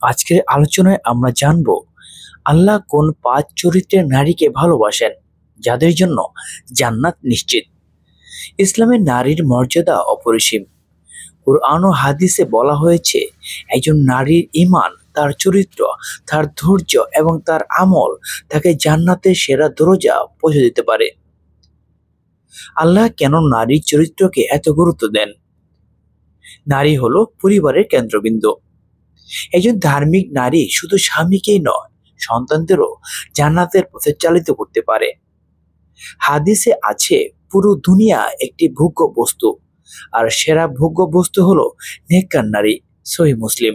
আজকের আলোচনায় আমরা জানব আল্লাহ কোন ৫ চরিত্রের নারীকে ভালোবাসেন যাদের জন্য জান্নাত নিশ্চিত। ইসলামে নারীর মর্যাদা অপরিসীম। কুরআন ও হাদিসে বলা হয়েছে একজন নারীর ঈমান, তার চরিত্র, তার ধৈর্য এবং তার আমল তাকে জান্নাতের সেরা দরজা পৌঁছে দিতে পারে। আল্লাহ কেন নারীর চরিত্রকে এত গুরুত্ব দেন? নারী হলো পরিবারের কেন্দ্রবিন্দু। একজন ধার্মিক নারী শুধু স্বামীকেই নয়, সন্তানদেরও জান্নাতের পথে চালিত করতে পারে। হাদিসে আছে, পুরো দুনিয়া একটি ভোগ্য বস্তু, আর সেরা ভোগ্য বস্তু হলো নেককার নারী। সহিহ মুসলিম।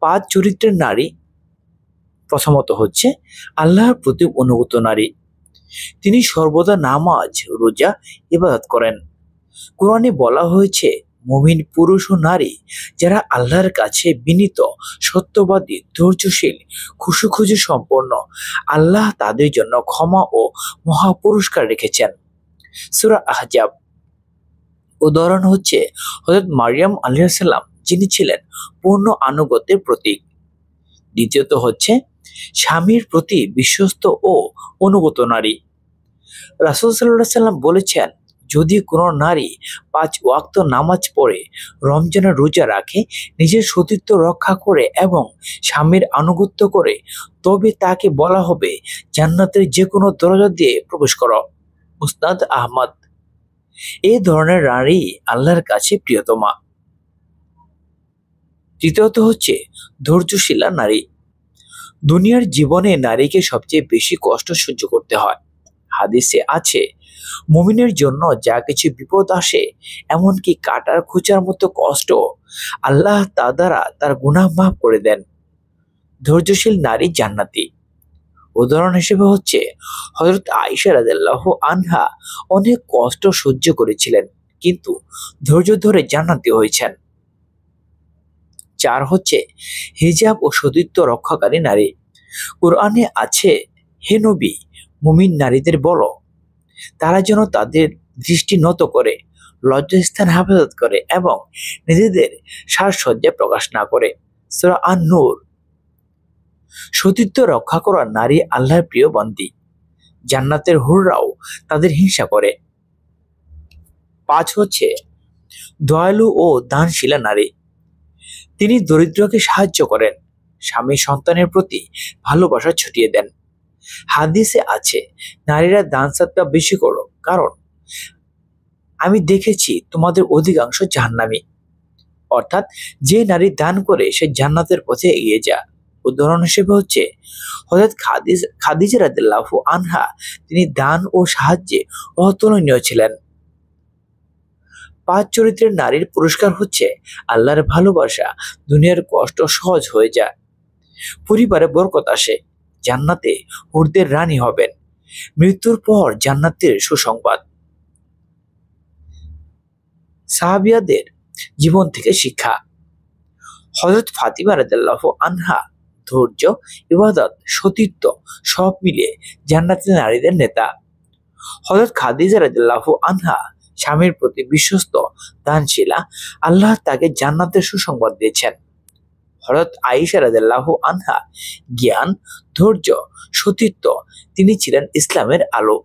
৫ চরিত্রের নারী। প্রথমত হচ্ছে আল্লাহর প্রতি অনুগত নারী। তিনি সর্বদা নামাজ, রোজা, ইবাদত করেন। কোরআনে বলা হয়েছে মুমিন পুরুষ ও নারী যারা আল্লাহর কাছে বিনীত, সত্যবাদী, ধৈর্যশীল, খুশুখুশি সম্পন্ন, আল্লাহ তাদের জন্য ক্ষমা ও মহা পুরস্কার রেখেছেন। সূরা আহজাব। উদাহরণ হচ্ছে হযরত মারিয়াম আলাইহিস সালাম, যিনি ছিলেন পূর্ণ আনুগত্যের প্রতীক। দ্বিতীয়ত হচ্ছে স্বামীর প্রতি বিশ্বস্ত ও অনুগত নারী। রাসূল সাল্লাল্লাহু আলাইহি সাল্লাম বলেছেন, যদি কোনো নারী ৫ ওয়াক্ত নামাজ পড়ে, রমজানের রোজা রাখে, নিজের সতীত্ব রক্ষা করে এবং স্বামীর আনুগত্য করে, তবে তাকে বলা হবে জান্নাতের যে কোনো দরজা দিয়ে প্রবেশ করো। মুসনাদ আহমদ। এই ধরনের নারী আল্লাহর কাছে প্রিয়তমা। তৃতীয়ত হচ্ছে ধৈর্যশীলা নারী। দুনিয়ার জীবনে নারীকে সবচেয়ে বেশি কষ্ট সহ্য করতে হয়। হাদিসে আছে, মুমিনের জন্য যা কিছু বিপদ আসে, এমনকি কাটার খোঁচার মতো কষ্ট, আল্লাহ তা দ্বারা তার গুনাহ মাফ করে দেন। ধৈর্যশীল নারী জান্নাতি। উদাহরণ হিসেবে হচ্ছে হযরত আয়েশা রাদিয়াল্লাহু আনহা অনেক কষ্ট সহ্য করেছিলেন, কিন্তু ধৈর্য ধরে জান্নাতি হয়েছেন। ৪ হচ্ছে হিজাব ও সতীত্ব রক্ষাকারী নারী। কুরআনে আছে, হে নবী, মুমিন নারীদের বলো তারা যেন তাদের দৃষ্টি নত করে, লজ্জাস্থান হেফাজত করে এবং নিজেদের সাজসজ্জা প্রকাশ না করে। সূরা আন-নূর। সতীত্ব রক্ষা করা নারী আল্লাহর প্রিয় বান্দী। জান্নাতের হুররাও তাদের হিংসা করে। ৫ হচ্ছে দয়ালু ও দানশীলা নারী। তিনি দরিদ্রকে সাহায্য করেন, স্বামী সন্তানের প্রতি ভালোবাসা ছড়িয়ে দেন। হাদিসে আছে, নারীরা দান সাদকা বেশি করো, কারণ আমি দেখেছি তোমাদের অধিকাংশ জাহান্নামী। অর্থাৎ যে নারী দান করে সে জান্নাতের পথে এগিয়ে যায়। উদাহরণ হিসেবে হচ্ছে হযরত খাদিজা রাদিয়াল্লাহু আনহা, তিনি দান ও সাহায্যে অতুলনীয় ছিলেন। ৫ চরিত্রের নারীর পুরস্কার হচ্ছে আল্লাহর ভালোবাসা, দুনিয়ার কষ্ট সহজ হয়ে যায়, পরিবারে বরকত আসে, জান্নাতে হুরদের রানী হবেন, মৃত্যুর পর জান্নাতের সুসংবাদ। সাহাবিয়াদের জীবন থেকে শিক্ষা। হযরত ফাতিমা রাদিয়াল্লাহু আনহা ধৈর্য, ইবাদত, সতীত্ব সব মিলিয়ে জান্নাতের নারীদের নেতা। হযরত খাদিজা রাদিয়াল্লাহু আনহা স্বামীর প্রতি বিশ্বস্ত, দানশীলা, আল্লাহ তাকে জান্নাতের সুসংবাদ দিয়েছেন। হযরত আয়েশা রাদিয়াল্লাহু আনহা জ্ঞান, ধৈর্য, সতীত্ব, তিনি ছিলেন ইসলামের আলো।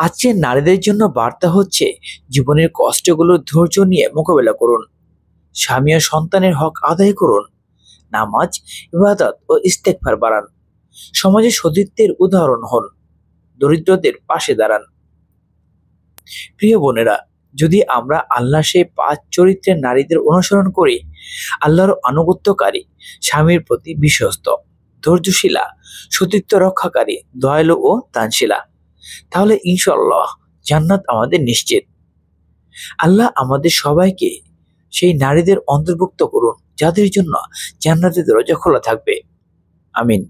আজকের নারীদের জন্য বার্তা হচ্ছে, জীবনের কষ্টগুলো ধৈর্য নিয়ে মোকাবেলা করুন, স্বামী ও সন্তানের হক আদায় করুন, নামাজ, ইবাদত ও ইস্তেগফার বাড়ান, সমাজে সতীত্বের উদাহরণ হন, দরিদ্রদের পাশে দাঁড়ান। প্রিয় বোনেরা, যদি আমরা আল্লাহ সেই ৫ চরিত্রের নারীদের অনুসরণ করি, আল্লাহর আনুগত্যকারী, স্বামীর প্রতি বিশ্বস্ত, ধৈর্যশীলা, সতীত্ব রক্ষাকারী, দয়ালু ও দানশীলা, তাহলে ইনশাআল্লাহ জান্নাত আমাদের নিশ্চিত। আল্লাহ আমাদের সবাইকে সেই নারীদের অন্তর্ভুক্ত করুন যাদের জন্য জান্নাতের দরজা খোলা থাকবে। আমিন।